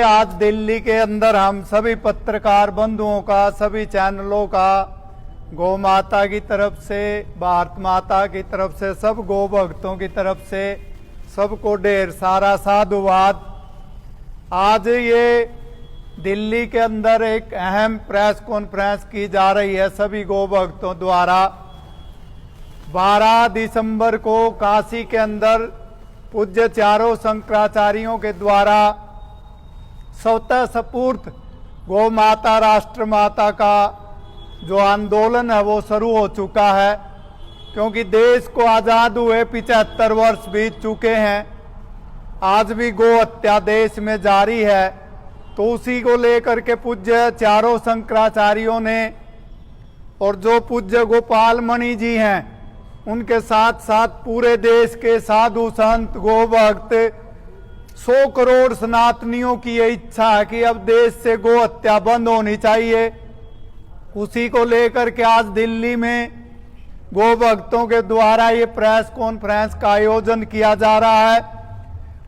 आज दिल्ली के अंदर हम सभी पत्रकार बंधुओं का, सभी चैनलों का गौ माता की तरफ से, भारत माता की तरफ से, सब गौ भक्तों की तरफ से सबको ढेर सारा साधुवाद। आज ये दिल्ली के अंदर एक अहम प्रेस कॉन्फ्रेंस की जा रही है सभी गौ भक्तों द्वारा। 12 दिसंबर को काशी के अंदर पूज्य चारों शंकराचार्यों के द्वारा स्वतः स्फूर्त गौ माता राष्ट्र माता का जो आंदोलन है वो शुरू हो चुका है, क्योंकि देश को आज़ाद हुए 75 वर्ष बीत चुके हैं। आज भी गौ हत्या देश में जारी है। तो उसी को लेकर के पूज्य चारों शंकराचार्यों ने और जो पूज्य गोपाल मणि जी हैं उनके साथ साथ पूरे देश के साधु संत गौ भक्त 100 करोड़ सनातनियों की ये इच्छा है कि अब देश से गौ हत्या बंद होनी चाहिए। उसी को लेकर के आज दिल्ली में गौ भक्तों के द्वारा ये प्रेस कॉन्फ्रेंस का आयोजन किया जा रहा है।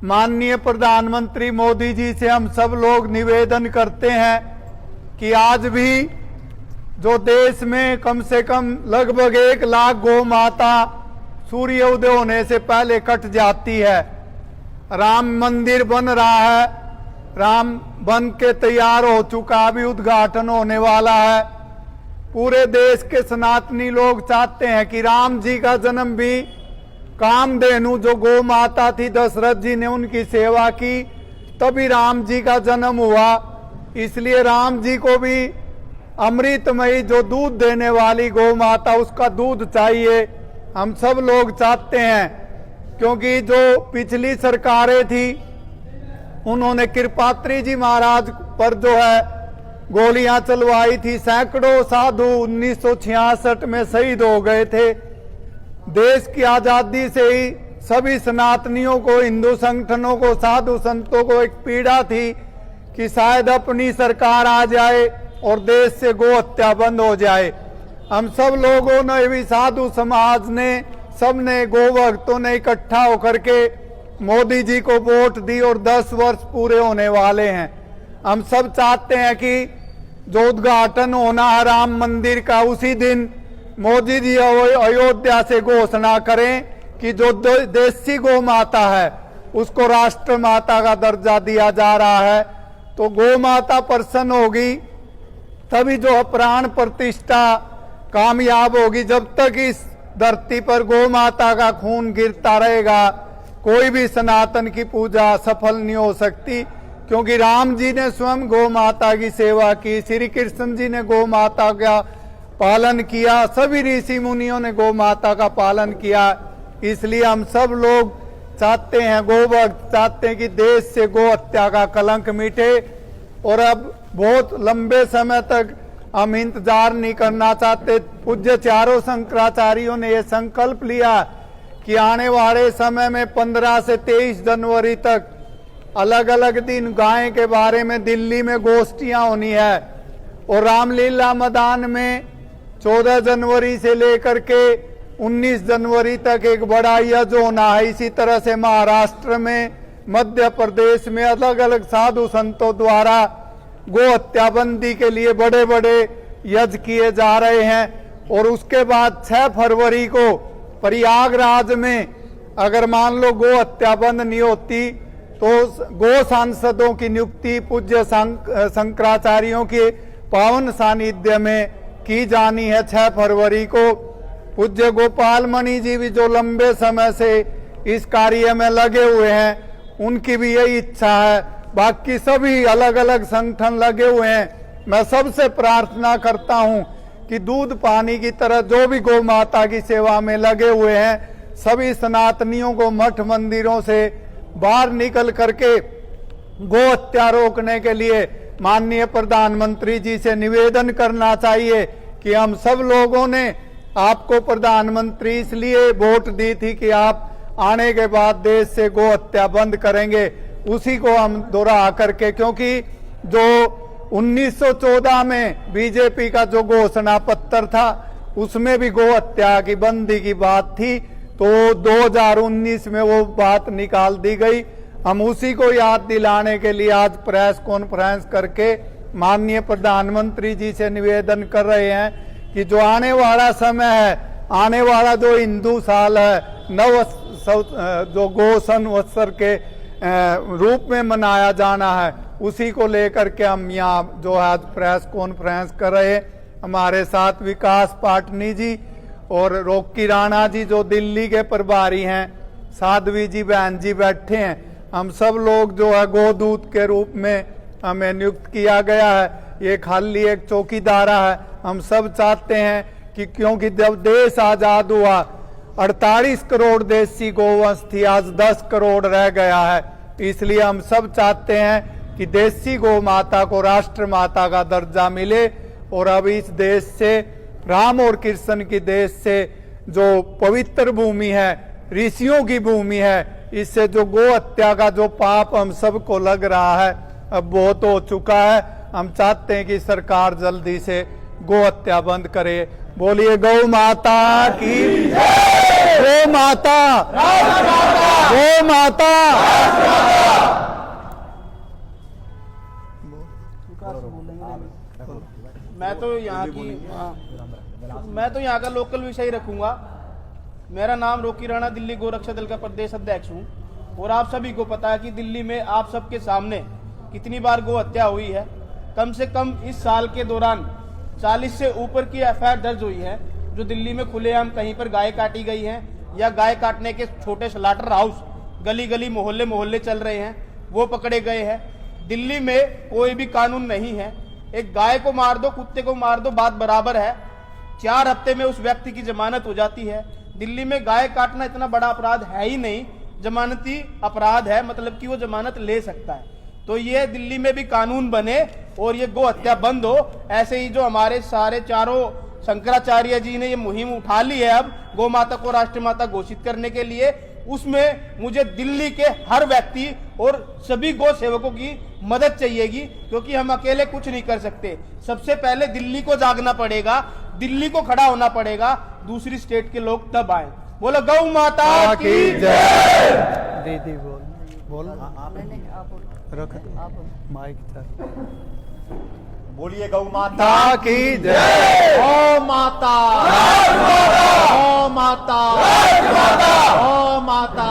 माननीय प्रधानमंत्री मोदी जी से हम सब लोग निवेदन करते हैं कि आज भी जो देश में कम से कम लगभग 1 लाख गौ माता सूर्य उदय होने से पहले कट जाती है। राम मंदिर बन रहा है, राम बन के तैयार हो चुका, अभी उद्घाटन होने वाला है। पूरे देश के सनातनी लोग चाहते हैं कि राम जी का जन्म भी कामधेनु जो गौ माता थी, दशरथ जी ने उनकी सेवा की, तभी राम जी का जन्म हुआ। इसलिए राम जी को भी अमृतमयी जो दूध देने वाली गौ माता, उसका दूध चाहिए। हम सब लोग चाहते हैं, क्योंकि जो पिछली सरकारें थी उन्होंने कृपात्री जी महाराज पर जो है गोलियां चलवाई थी। सैकड़ों साधु 1966 में शहीद हो गए थे। देश की आजादी से ही सभी सनातनियों को, हिंदू संगठनों को, साधु संतों को एक पीड़ा थी कि शायद अपनी सरकार आ जाए और देश से गौ हत्या बंद हो जाए। हम सब लोगों ने भी, साधु समाज ने, सबने, गौ भक्तों ने इकट्ठा होकर के मोदी जी को वोट दी और 10 वर्ष पूरे होने वाले हैं। हम सब चाहते हैं कि जो उद्घाटन होना है राम मंदिर का, उसी दिन मोदी जी अयोध्या से घोषणा करें कि जो देसी गौ माता है उसको राष्ट्र माता का दर्जा दिया जा रहा है। तो गौ माता प्रसन्न होगी तभी जो प्राण प्रतिष्ठा कामयाब होगी। जब तक इस धरती पर गौ माता का खून गिरता रहेगा कोई भी सनातन की पूजा सफल नहीं हो सकती, क्योंकि राम जी ने स्वयं गौ माता की सेवा की, श्री कृष्ण जी ने गौ माता का पालन किया, सभी ऋषि मुनियों ने गौ माता का पालन किया। इसलिए हम सब लोग चाहते हैं, गौ भक्त चाहते हैं कि देश से गौ हत्या का कलंक मिटे। और अब बहुत लंबे समय तक हम इंतजार नहीं करना चाहते। पूज्य चारों शंकराचार्यों ने यह संकल्प लिया कि आने वाले समय में 15 से 23 जनवरी तक अलग अलग दिन गाय के बारे में दिल्ली में गोष्ठियां होनी है। और रामलीला मैदान में 14 जनवरी से लेकर के 19 जनवरी तक एक बड़ा यज्ञ होना है। इसी तरह से महाराष्ट्र में, मध्य प्रदेश में अलग अलग साधु संतों द्वारा गौ हत्या बंदी के लिए बड़े बड़े यज्ञ किए जा रहे हैं। और उसके बाद 6 फरवरी को प्रयागराज में अगर मान लो गौ हत्या बंद नहीं होती तो गौ सांसदों की नियुक्ति पूज्य शंकराचार्यों के पावन सानिध्य में की जानी है 6 फरवरी को। पूज्य गोपाल मणि जी भी जो लंबे समय से इस कार्य में लगे हुए हैं, उनकी भी यही इच्छा है। बाकी सभी अलग अलग संगठन लगे हुए हैं। मैं सबसे प्रार्थना करता हूं कि दूध पानी की तरह जो भी गौ माता की सेवा में लगे हुए हैं, सभी सनातनियों को मठ मंदिरों से बाहर निकल करके गौ हत्या रोकने के लिए माननीय प्रधानमंत्री जी से निवेदन करना चाहिए कि हम सब लोगों ने आपको प्रधानमंत्री इसलिए वोट दी थी कि आप आने के बाद देश से गौ हत्या बंद करेंगे। उसी को हम दोहरा करके, क्योंकि जो 1914 में बीजेपी का जो घोषणा पत्र था उसमें भी गौ हत्या की बंदी की बात थी, तो 2019 में वो बात निकाल दी गई। हम उसी को याद दिलाने के लिए आज प्रेस कॉन्फ्रेंस करके माननीय प्रधानमंत्री जी से निवेदन कर रहे हैं कि जो आने वाला समय है, आने वाला जो हिंदू साल है, जो गौ संवत्सर के रूप में मनाया जाना है, उसी को लेकर के हम यहाँ जो आज प्रेस कॉन्फ्रेंस कर रहे हैं। हमारे साथ विकास पाटनी जी और रॉकी राणा जी जो दिल्ली के प्रभारी हैं, साध्वी जी बहन जी बैठे हैं। हम सब लोग जो है गोदूत के रूप में हमें नियुक्त किया गया है। ये खाली एक चौकीदारा है। हम सब चाहते हैं कि क्योंकि जब देश आजाद हुआ 48 करोड़ देशी गोवंश थी, आज 10 करोड़ रह गया है। इसलिए हम सब चाहते हैं कि देशी गौ माता को राष्ट्र माता का दर्जा मिले और अब इस देश से, राम और कृष्ण की देश से, जो पवित्र भूमि है, ऋषियों की भूमि है, इससे जो गो हत्या का जो पाप हम सबको लग रहा है अब बहुत हो चुका है। हम चाहते हैं कि सरकार जल्दी से गो हत्या बंद करे। बोलिए गौ माता की जय। गौ माता, गौ माता। मैं तो यहाँ का लोकल विषय रखूंगा। मेरा नाम रॉकी राणा, दिल्ली गोरक्षा दल का प्रदेश अध्यक्ष हूँ। और आप सभी को पता है कि दिल्ली में आप सबके सामने कितनी बार गौ हत्या हुई है। कम से कम इस साल के दौरान 40 से ऊपर की एफआईआर दर्ज हुई है, जो दिल्ली में खुलेआम कहीं पर गाय काटी गई है या गाय काटने के छोटे स्लॉटर हाउस गली गली मोहल्ले मोहल्ले चल रहे हैं, वो पकड़े गए हैं। दिल्ली में कोई भी कानून नहीं है। एक गाय को मार दो, कुत्ते को मार दो, बात बराबर है। 4 हफ्ते में उस व्यक्ति की जमानत हो जाती है। दिल्ली में गाय काटना इतना बड़ा अपराध है ही नहीं, जमानती अपराध है, मतलब कि वो जमानत ले सकता है। तो ये दिल्ली में भी कानून बने और ये गो हत्या बंद हो। ऐसे ही जो हमारे सारे चारों शंकराचार्य जी ने ये मुहिम उठा ली है अब गौ माता को राष्ट्र माता घोषित करने के लिए, उसमें मुझे दिल्ली के हर व्यक्ति और सभी गौ सेवकों की मदद चाहिएगी, क्योंकि हम अकेले कुछ नहीं कर सकते। सबसे पहले दिल्ली को जागना पड़ेगा, दिल्ली को खड़ा होना पड़ेगा, दूसरी स्टेट के लोग तब आए। बोलो गौ माता की जय। दीदी बोल रख माइक तक। बोलिए गौ माता की जय। गौ माता, गौ माता, गौ माता।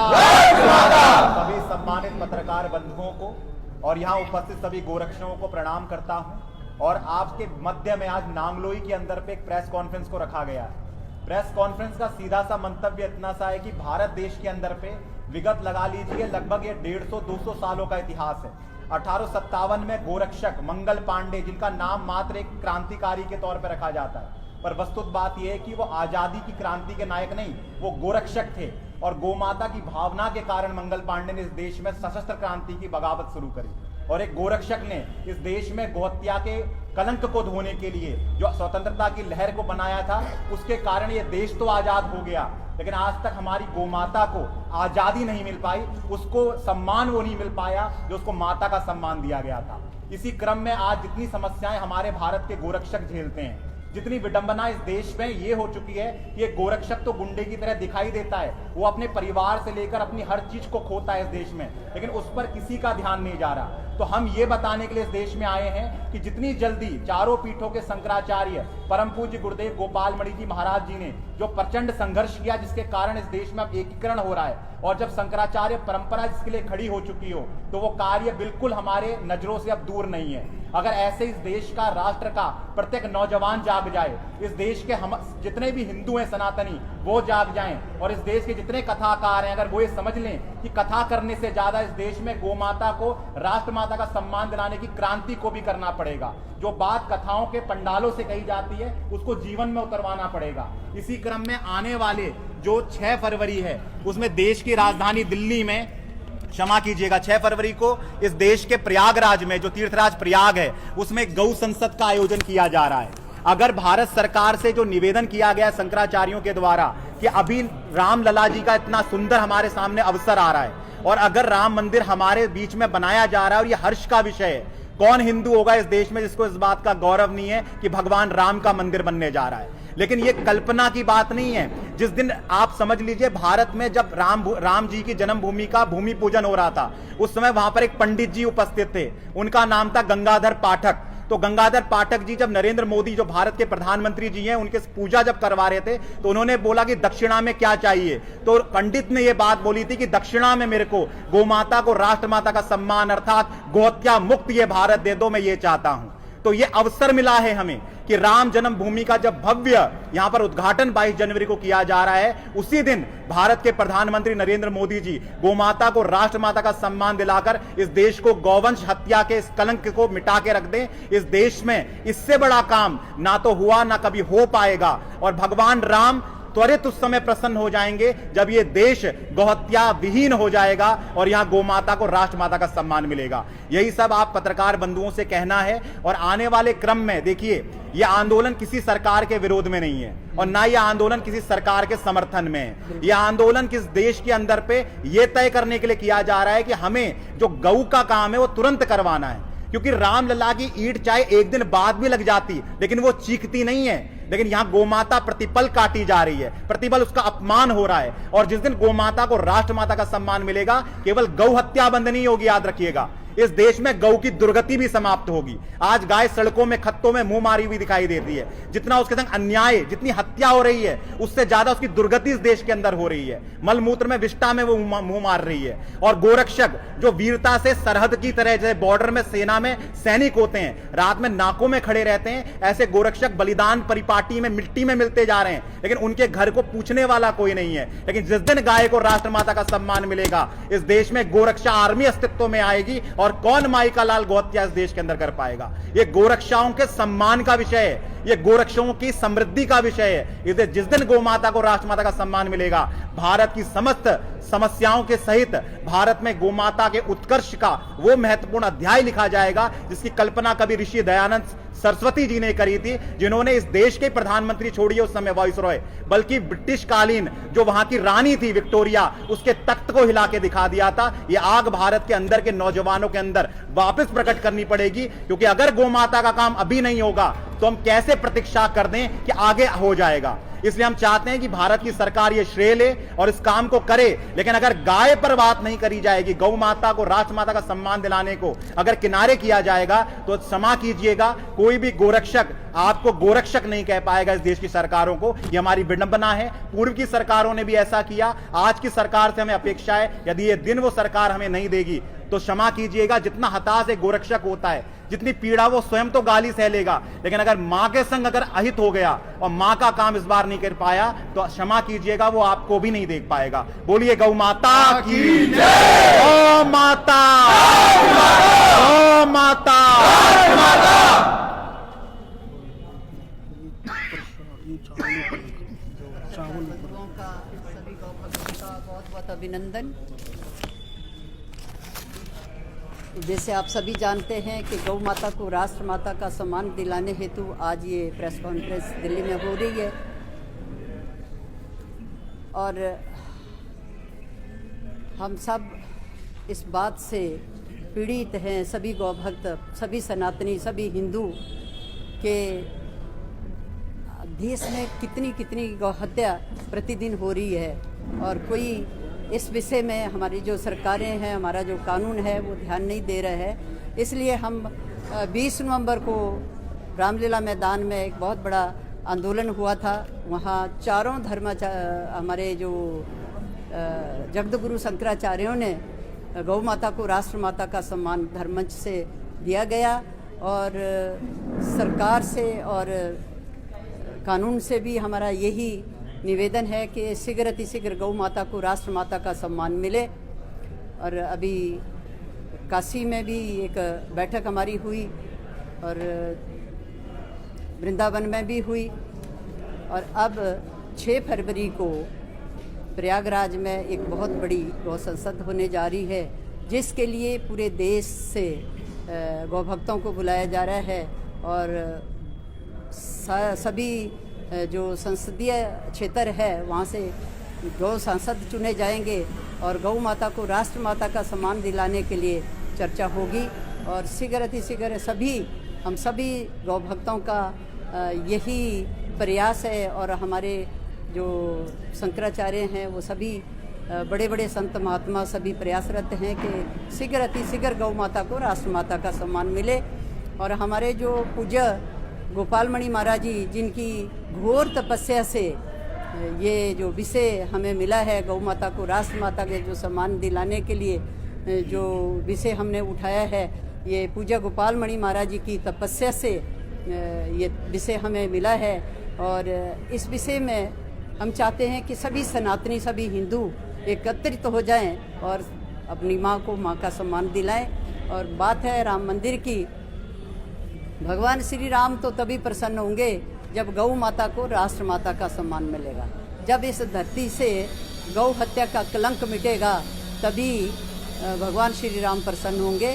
सभी सम्मानित पत्रकार बंधुओं को और यहाँ उपस्थित सभी गोरक्षकों को प्रणाम करता हूँ। और आपके मध्य में आज नांगलोई के अंदर पे एक प्रेस कॉन्फ्रेंस को रखा गया है। प्रेस कॉन्फ्रेंस का सीधा सा मंतव्य इतना सा है कि भारत देश के अंदर पे विगत लगा लीजिए लगभग ये 150-200 सालों का इतिहास है। 1857 में गोरक्षक मंगल पांडे, जिनका नाम मात्र एक क्रांतिकारी के तौर पर रखा जाता है, पर वस्तुत बात यह है कि वो आजादी की क्रांति के नायक नहीं, वो गोरक्षक थे। और गोमाता की भावना के कारण मंगल पांडे ने इस देश में सशस्त्र क्रांति की बगावत शुरू करी। और एक गोरक्षक ने इस देश में गोहत्या के कलंक को धोने के लिए जो स्वतंत्रता की लहर को बनाया था, उसके कारण ये देश तो आजाद हो गया, लेकिन आज तक हमारी गोमाता को आजादी नहीं मिल पाई, उसको सम्मान वो नहीं मिल पाया जो उसको माता का सम्मान दिया गया था। इसी क्रम में आज जितनी समस्याएं हमारे भारत के गोरक्षक झेलते हैं, जितनी विडंबना इस देश में ये हो चुकी है, ये गोरक्षक तो गुंडे की तरह दिखाई देता है, वो अपने परिवार से लेकर अपनी हर चीज को खोता है इस देश में, लेकिन उस पर किसी का ध्यान नहीं जा रहा। तो हम ये बताने के लिए इस देश में आए हैं कि जितनी जल्दी चारों पीठों के शंकराचार्य परम पूज्य गुरुदेव गोपाल मणि जी महाराज जी ने जो प्रचंड संघर्ष किया, जिसके कारण इस देश में अब एकीकरण हो रहा है, और जब शंकराचार्य परंपरा जिसके लिए खड़ी हो चुकी हो, तो वो कार्य बिल्कुल हमारे नजरों से अब दूर नहीं है। अगर ऐसे इस देश का, राष्ट्र का प्रत्येक नौजवान जाग जाए, इस देश के हम जितने भी हिंदू हैं सनातनी, वो जाग जाएं, और इस देश के जितने कथाकार हैं, अगर वो ये समझ लें कि कथा करने से ज्यादा इस देश में गोमाता को, राष्ट्र माता का सम्मान दिलाने की क्रांति को भी करना पड़ेगा। जो बात कथाओं के पंडालों से कही जाती है, उसको जीवन में उतरवाना पड़ेगा। इसी क्रम में आने वाले जो 6 फरवरी है, उसमें देश की राजधानी दिल्ली में, क्षमा कीजिएगा, 6 फरवरी को इस देश के प्रयागराज में, जो तीर्थराज प्रयाग है, उसमें गौ संसद का आयोजन किया जा रहा है। अगर भारत सरकार से जो निवेदन किया गया है शंकराचार्यों के द्वारा कि अभी रामलला जी का इतना सुंदर हमारे सामने अवसर आ रहा है, और अगर राम मंदिर हमारे बीच में बनाया जा रहा है, और यह हर्ष का विषय है, कौन हिंदू होगा इस देश में जिसको इस बात का गौरव नहीं है कि भगवान राम का मंदिर बनने जा रहा है। लेकिन ये कल्पना की बात नहीं है। जिस दिन आप समझ लीजिए भारत में जब राम जी की जन्मभूमि का भूमि पूजन हो रहा था, उस समय वहां पर एक पंडित जी उपस्थित थे, उनका नाम था गंगाधर पाठक। तो गंगाधर पाठक जी जब नरेंद्र मोदी जो भारत के प्रधानमंत्री जी हैं उनके पूजा जब करवा रहे थे, तो उन्होंने बोला कि दक्षिणा में क्या चाहिए, तो पंडित ने यह बात बोली थी कि दक्षिणा में मेरे को गोमाता को राष्ट्रमाता का सम्मान अर्थात गोहत्या मुक्त ये भारत दे दो, मैं ये चाहता हूं। तो ये अवसर मिला है हमें कि राम जन्मभूमि का जब भव्य यहां पर उद्घाटन 22 जनवरी को किया जा रहा है, उसी दिन भारत के प्रधानमंत्री नरेंद्र मोदी जी गोमाता को राष्ट्रमाता का सम्मान दिलाकर इस देश को गौवंश हत्या के इस कलंक को मिटा के रख दें। इस देश में इससे बड़ा काम ना तो हुआ ना कभी हो पाएगा, और भगवान राम त्वरित उस समय प्रसन्न हो जाएंगे जब ये देश गौहत्या विहीन हो जाएगा और यहां गोमाता को राष्ट्रमाता का सम्मान मिलेगा। यही सब आप पत्रकार बंधुओं से कहना है। और आने वाले क्रम में देखिए, यह आंदोलन किसी सरकार के विरोध में नहीं है और ना यह आंदोलन किसी सरकार के समर्थन में है। यह आंदोलन किस देश के अंदर पे यह तय करने के लिए किया जा रहा है कि हमें जो गऊ का काम है वो तुरंत करवाना है, क्योंकि रामलला की ईंट चाहे एक दिन बाद भी लग जाती लेकिन वो चीखती नहीं है। लेकिन यहां गोमाता प्रतिपल काटी जा रही है, प्रतिपल उसका अपमान हो रहा है। और जिस दिन गोमाता को राष्ट्रमाता का सम्मान मिलेगा, केवल गौ हत्या बंद नहीं होगी, याद रखिएगा, इस देश में गौ की दुर्गति भी समाप्त होगी। आज गाय सड़कों में खत्तों में मुंह मारी हुई दिखाई देती है। जितना उसके संग अन्याय, जितनी हत्या हो रही है, उससे ज्यादा उसकी दुर्गति इस देश के अंदर हो रही है। मलमूत्र में विष्टा में वो मुंह मार रही है। और गोरक्षक जो वीरता से सरहद की तरह, जैसे बॉर्डर में सेना में सैनिक होते हैं, रात में नाकों में खड़े रहते हैं, ऐसे गोरक्षक बलिदान परिपाटी में मिट्टी में मिलते जा रहे हैं, लेकिन उनके घर को पूछने वाला कोई नहीं है। लेकिन जिस दिन गाय को राष्ट्रमाता का सम्मान मिलेगा, इस देश में गोरक्षा आर्मी अस्तित्व में आएगी और कौन माई का लाल गौहत्या इस देश के अंदर कर पाएगा। यह गोरक्षाओं के सम्मान का विषय है, यह गोरक्षों की समृद्धि का विषय है। इसे जिस दिन गोमाता को राष्ट्रमाता का सम्मान मिलेगा, भारत की समस्त समस्याओं के सहित भारत में गोमाता के उत्कर्ष का वो महत्वपूर्ण अध्याय लिखा जाएगा जिसकी कल्पना कभी ऋषि दयानंद सरस्वती जी ने करी थी, जिन्होंने इस देश के प्रधानमंत्री छोड़िए उस समय वाइसरॉय, बल्कि ब्रिटिश कालीन जो वहां की रानी थी विक्टोरिया, उसके तख्त को हिला के दिखा दिया था। यह आग भारत के अंदर के नौजवानों के अंदर वापस प्रकट करनी पड़ेगी, क्योंकि अगर गोमाता का काम अभी नहीं होगा तो हम कैसे प्रतीक्षा कर दें कि आगे हो जाएगा। इसलिए हम चाहते हैं कि भारत की सरकार ये श्रेय ले और इस काम को करे। लेकिन अगर गाय पर बात नहीं करी जाएगी, गौ माता को राष्ट्रमाता का सम्मान दिलाने को अगर किनारे किया जाएगा, तो क्षमा कीजिएगा, कोई भी गोरक्षक आपको गोरक्षक नहीं कह पाएगा इस देश की सरकारों को। ये हमारी विडंबना है। पूर्व की सरकारों ने भी ऐसा किया, आज की सरकार से हमें अपेक्षा है यदि ये दिन वो सरकार हमें नहीं देगी तो क्षमा कीजिएगा, जितना हताश एक गोरक्षक होता है, जितनी पीड़ा वो स्वयं तो गाली सह लेगा, लेकिन अगर मां के संग अगर अहित हो गया और मां का काम इस बार नहीं कर पाया तो क्षमा कीजिएगा, वो आपको भी नहीं देख पाएगा। बोलिए गौ माता की जय। गौ माता, गौ माता। गौों का, सभी गौ भक्तों का बहुत बहुत अभिनंदन। जैसे आप सभी जानते हैं कि गौ माता को राष्ट्र माता का सम्मान दिलाने हेतु आज ये प्रेस कॉन्फ्रेंस दिल्ली में हो रही है। और हम सब इस बात से पीड़ित हैं, सभी गौ भक्त, सभी सनातनी, सभी हिंदू, के देश में कितनी कितनी गौ हत्या प्रतिदिन हो रही है और कोई इस विषय में हमारी जो सरकारें हैं, हमारा जो कानून है वो ध्यान नहीं दे रहे हैं। इसलिए हम 20 नवंबर को रामलीला मैदान में एक बहुत बड़ा आंदोलन हुआ था। वहाँ चारों हमारे जो जगतगुरु शंकराचार्यों ने गौ माता को राष्ट्र माता का सम्मान धर्ममंच से दिया गया और सरकार से और कानून से भी हमारा यही निवेदन है कि शीघ्र अतिशीघ्र गौ माता को राष्ट्र माता का सम्मान मिले। और अभी काशी में भी एक बैठक हमारी हुई और वृंदावन में भी हुई और अब 6 फरवरी को प्रयागराज में एक बहुत बड़ी गौ संसद होने जा रही है, जिसके लिए पूरे देश से गौ भक्तों को बुलाया जा रहा है और सभी जो संसदीय क्षेत्र है वहाँ से गौ सांसद चुने जाएंगे और गौ माता को राष्ट्र माता का सम्मान दिलाने के लिए चर्चा होगी। और शीघ्र अतिशीघ्र हम सभी गौ भक्तों का यही प्रयास है और हमारे जो शंकराचार्य हैं वो सभी बड़े बड़े संत महात्मा सभी प्रयासरत हैं कि शीघ्र अतिशीघ्र गौ माता को राष्ट्र माता का सम्मान मिले। और हमारे जो पूज्य गोपालमणि महाराज जी, जिनकी घोर तपस्या से ये जो विषय हमें मिला है, गौ माता को राष्ट्र माता के जो सम्मान दिलाने के लिए जो विषय हमने उठाया है, ये पूज्य गोपालमणि महाराज जी की तपस्या से ये विषय हमें मिला है। और इस विषय में हम चाहते हैं कि सभी सनातनी, सभी हिंदू एकत्रित हो जाएं और अपनी माँ को माँ का सम्मान दिलाएं। और बात है राम मंदिर की, भगवान श्री राम तो तभी प्रसन्न होंगे जब गौ माता को राष्ट्र माता का सम्मान मिलेगा। जब इस धरती से गौ हत्या का कलंक मिटेगा तभी भगवान श्री राम प्रसन्न होंगे।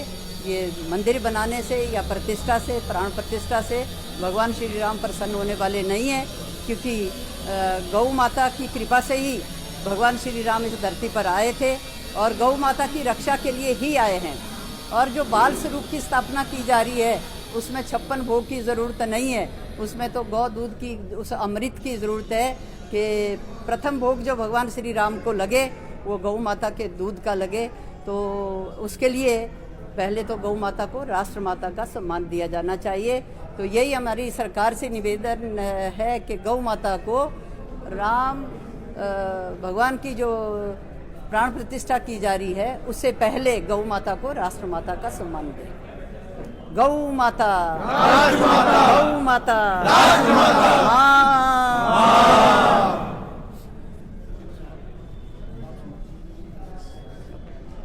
ये मंदिर बनाने से या प्रतिष्ठा से, प्राण प्रतिष्ठा से भगवान श्री राम प्रसन्न होने वाले नहीं हैं, क्योंकि गौ माता की कृपा से ही भगवान श्री राम इस धरती पर आए थे और गौ माता की रक्षा के लिए ही आए हैं। और जो बाल स्वरूप की स्थापना की जा रही है उसमें 56 भोग की ज़रूरत नहीं है, उसमें तो गौ दूध की, उस अमृत की ज़रूरत है कि प्रथम भोग जो भगवान श्री राम को लगे वो गौ माता के दूध का लगे। तो उसके लिए पहले तो गौ माता को राष्ट्र माता का सम्मान दिया जाना चाहिए। तो यही हमारी सरकार से निवेदन है कि गौ माता को राम भगवान की जो प्राण प्रतिष्ठा की जा रही है उससे पहले गौ माता को राष्ट्र माता का सम्मान दें। गौ माता, गौ माता,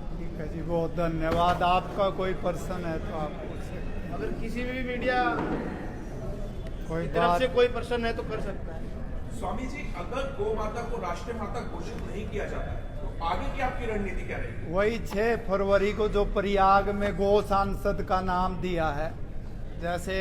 ठीक है जी, बहुत धन्यवाद। आपका कोई प्रश्न है तो आप पूछ सकते हैं। अगर किसी भी मीडिया कोई की तरफ से कोई प्रश्न है तो कर सकता है। स्वामी जी, अगर गौ माता को राष्ट्रीय माता घोषित नहीं किया जाता है तो आगे की आपकी रणनीति क्या रहेगी? वही 6 फरवरी को जो प्रयाग में गो सांसद का नाम दिया है, जैसे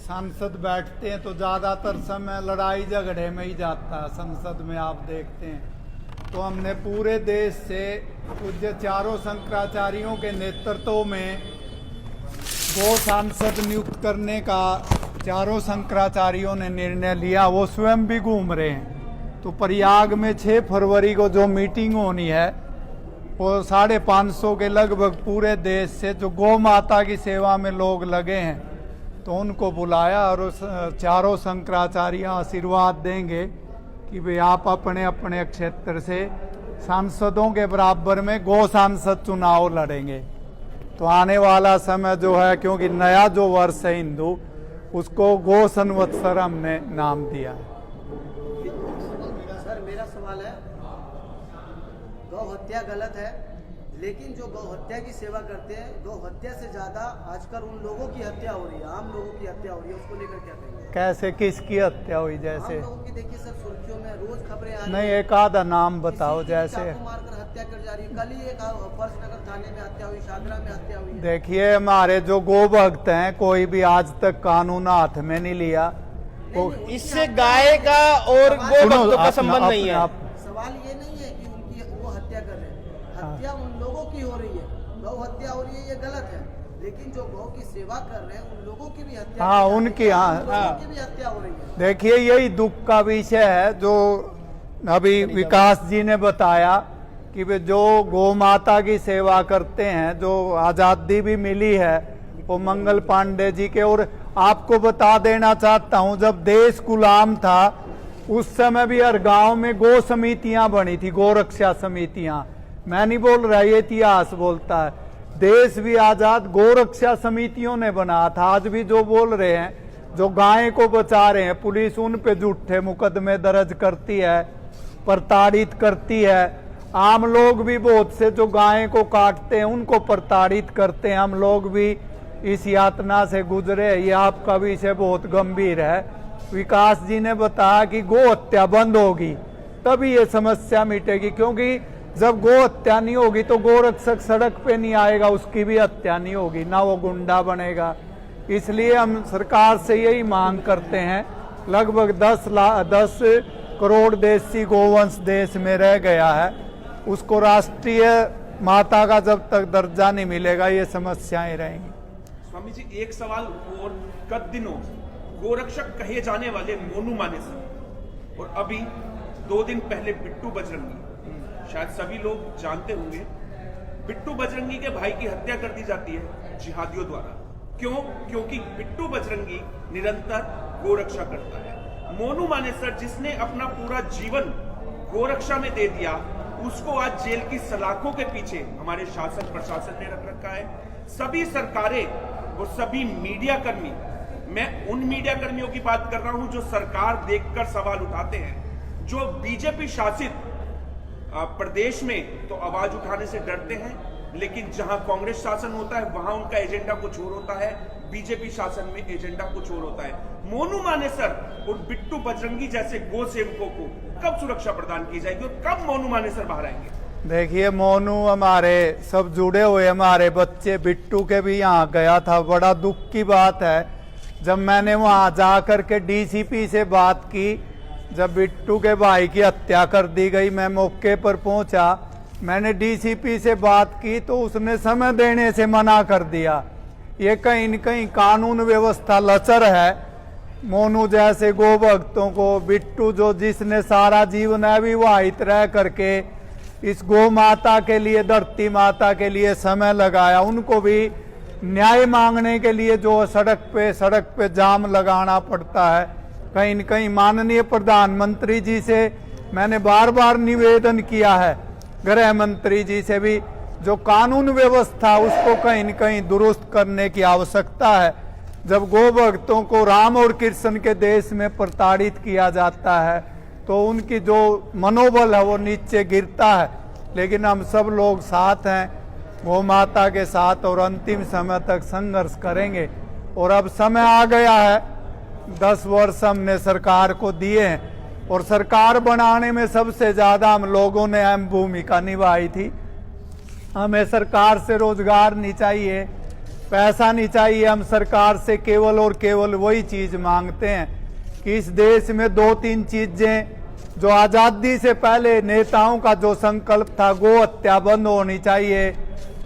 सांसद बैठते हैं तो ज़्यादातर समय लड़ाई झगड़े में ही जाता है संसद में, आप देखते हैं। तो हमने पूरे देश से पूज्य चारों शंकराचार्यों के नेतृत्व में गो सांसद नियुक्त करने का चारों शंकराचार्यों ने निर्णय लिया। वो स्वयं भी घूम रहे हैं। तो प्रयाग में 6 फरवरी को जो मीटिंग होनी है वो 550 के लगभग पूरे देश से जो गौ माता की सेवा में लोग लगे हैं तो उनको बुलाया और उस चारों शंकराचार्य आशीर्वाद देंगे कि भाई आप अपने अपने क्षेत्र से सांसदों के बराबर में गौ सांसद चुनाव लड़ेंगे। तो आने वाला समय जो है, क्योंकि नया जो वर्ष है हिंदू, उसको गौ संवत्सर हमने नाम दिया है। सर, मेरा सवाल है, गौ हत्या गलत है, लेकिन जो गौ हत्या की सेवा करते हैं, गौ हत्या से ज्यादा आजकल उन लोगों की हत्या हो रही है, आम लोगों की हत्या हो रही है, उसको लेकर क्या कहेंगे? कैसे, किसकी हत्या हुई? जैसे आम लोगों की देखिए सर, सुर्खियों में रोज खबरें आ रही नहीं, हैं। एक आधा नाम बताओ। किसी की जैसे चाकू मारकर हत्या कर जा रही है। कल ही एक फर्शनगर थाने में हत्या हुई, शादरा में हत्या हुई। देखिए, हमारे जो गो भक्त हैं कोई भी आज तक कानून हाथ में नहीं लिया। इससे गाय का और गो भक्तों का संबंध नहीं है। सवाल ये नहीं है कि उनकी वो हत्या कर रहे हैं, हत्या उन लोगों की हो रही है, गौ हत्या हो रही है, ये गलत है। लेकिन जो गौ की सेवा कर रहे हैं उन लोगों की भी हत्या, हाँ, उनकी, हाँ, उनकी भी हत्या हो रही है। देखिए, यही दुख का विषय है जो अभी विकास जी ने बताया कि वे जो गौ माता की सेवा करते हैं, जो आजादी भी मिली है वो मंगल पांडे जी के। और आपको बता देना चाहता हूं, जब देश गुलाम था उस समय भी हर गांव में गो समितियां बनी थी, गो रक्षा समितियां। मैं नहीं बोल रहा, ये इतिहास बोलता है। देश भी आजाद गो रक्षा समितियों ने बना था। आज भी जो बोल रहे हैं, जो गाय को बचा रहे हैं, पुलिस उन पे झूठे मुकदमे दर्ज करती है, प्रताड़ित करती है। आम लोग भी बहुत से जो गाय को काटते हैं उनको प्रताड़ित करते हैं। हम लोग भी इस यातना से गुजरे। ये आपका विषय बहुत गंभीर है। विकास जी ने बताया कि गो हत्या बंद होगी तभी ये समस्या मिटेगी, क्योंकि जब गो हत्या नहीं होगी तो गोरक्षक सड़क पे नहीं आएगा, उसकी भी हत्या नहीं होगी, ना वो गुंडा बनेगा। इसलिए हम सरकार से यही मांग करते हैं। लगभग 10 करोड़ देशी गोवंश देश में रह गया है, उसको राष्ट्रीय माता का जब तक दर्जा नहीं मिलेगा ये समस्याएं रहेंगी। स्वामी जी, एक सवाल और, कद दिनों गोरक्षक कहे जाने वाले मोनू मानेसर और अभी 2 दिन पहले बिट्टू बजरंगी, शायद सभी लोग जानते होंगे, बिट्टू बजरंगी के भाई की हत्या कर दी जाती है जिहादियों द्वारा। क्यों? क्योंकि बिट्टू बजरंगी निरंतर गोरक्षा करता है। मोनू मानेसर जिसने अपना पूरा जीवन गोरक्षा में दे दिया, उसको आज जेल की सलाखों के पीछे हमारे शासन प्रशासन ने रख रखा है। सभी सरकारें और सभी मीडिया कर्मी, मैं उन मीडिया कर्मियों की बात कर रहा हूं जो सरकार देखकर सवाल उठाते हैं, जो बीजेपी शासित प्रदेश में तो आवाज उठाने से डरते हैं, लेकिन जहां कांग्रेस शासन होता है वहां उनका एजेंडा कुछ और होता है, बीजेपी शासन में एजेंडा कुछ और होता है। मोनू मानेसर और बिट्टू बजरंगी जैसे गो सेवकों को कब सुरक्षा प्रदान की जाएगी और कब मोनू मानेसर बाहर आएंगे? देखिए, मोनू हमारे सब जुड़े हुए हमारे बच्चे, बिट्टू के भी यहाँ गया था। बड़ा दुख की बात है, जब मैंने वहां जाकर के डीसीपी से बात की, जब बिट्टू के भाई की हत्या कर दी गई, मैं मौके पर पहुंचा, मैंने डीसीपी से बात की तो उसने समय देने से मना कर दिया। ये कहीं न कहीं कानून व्यवस्था लचर है। मोनू जैसे गो भक्तों को, बिट्टू जो जिसने सारा जीवन अविवाहित रह करके इस गो माता के लिए, धरती माता के लिए समय लगाया, उनको भी न्याय मांगने के लिए जो सड़क पे जाम लगाना पड़ता है। कहीं न कहीं माननीय प्रधानमंत्री जी से मैंने बार बार निवेदन किया है, गृह मंत्री जी से भी, जो कानून व्यवस्था उसको कहीं न कहीं दुरुस्त करने की आवश्यकता है। जब गो भक्तों को राम और कृष्ण के देश में प्रताड़ित किया जाता है तो उनकी जो मनोबल है वो नीचे गिरता है। लेकिन हम सब लोग साथ हैं, गौ माता के साथ, और अंतिम समय तक संघर्ष करेंगे। और अब समय आ गया है, 10 वर्ष हमने सरकार को दिए हैं और सरकार बनाने में सबसे ज्यादा हम लोगों ने अहम भूमिका निभाई थी। हमें सरकार से रोजगार नहीं चाहिए, पैसा नहीं चाहिए। हम सरकार से केवल और केवल वही चीज मांगते हैं कि इस देश में 2-3 चीजें जो आजादी से पहले नेताओं का जो संकल्प था, गो हत्या बंद होनी चाहिए,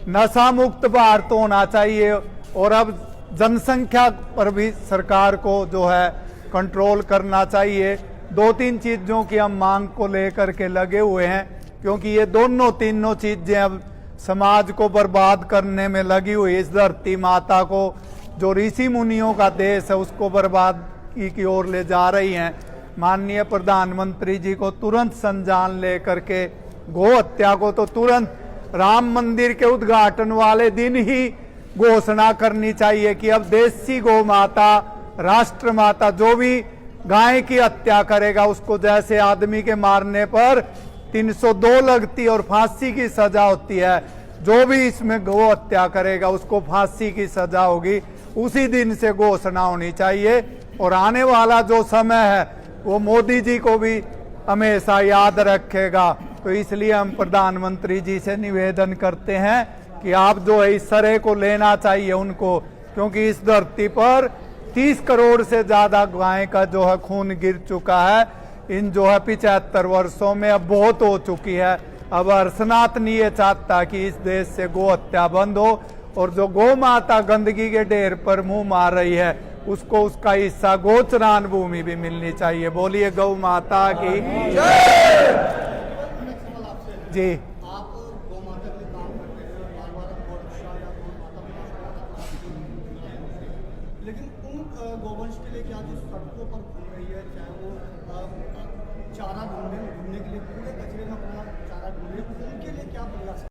नशा मुक्त भारत होना चाहिए, और अब जनसंख्या पर भी सरकार को जो है कंट्रोल करना चाहिए। 2-3 चीजों की हम मांग को लेकर के लगे हुए हैं, क्योंकि ये तीनों चीजें अब समाज को बर्बाद करने में लगी हुई। इस धरती माता को, जो ऋषि मुनियों का देश है, उसको बर्बादी की ओर ले जा रही हैं। माननीय प्रधानमंत्री जी को तुरंत संज्ञान लेकर के गो हत्या को तो तुरंत राम मंदिर के उद्घाटन वाले दिन ही घोषणा करनी चाहिए कि अब देसी गो माता, राष्ट्र माता, जो भी गाय की हत्या करेगा उसको जैसे आदमी के मारने पर 302 लगती और फांसी की सजा होती है, जो भी इसमें गो हत्या करेगा उसको फांसी की सजा होगी, उसी दिन से घोषणा होनी चाहिए। और आने वाला जो समय है वो मोदी जी को भी हमेशा याद रखेगा। तो इसलिए हम प्रधानमंत्री जी से निवेदन करते हैं कि आप जो है इस सरे को लेना चाहिए उनको, क्योंकि इस धरती पर 30 करोड़ से ज्यादा गाय का जो है खून गिर चुका है। इन जो है 75 वर्षों में अब बहुत हो चुकी है। अब हर्षनाथ नहीं ये चाहता कि इस देश से गो हत्या बंद हो, और जो गौ माता गंदगी के ढेर पर मुंह मार रही है उसको उसका हिस्सा गोचरान भूमि भी मिलनी चाहिए। बोलिए गौ माता की जी। आप गौ माता के लिए काम करते हैं, बार-बार गौरक्षा या गौ माता लेकिन उन गौवंश के लिए क्या जो सड़कों पर घूम रही है, चाहे वो चारा ढूंढने के लिए पूरे कचरे में अपना चारा ढूंढ रही है, उनके लिए क्या प्रयास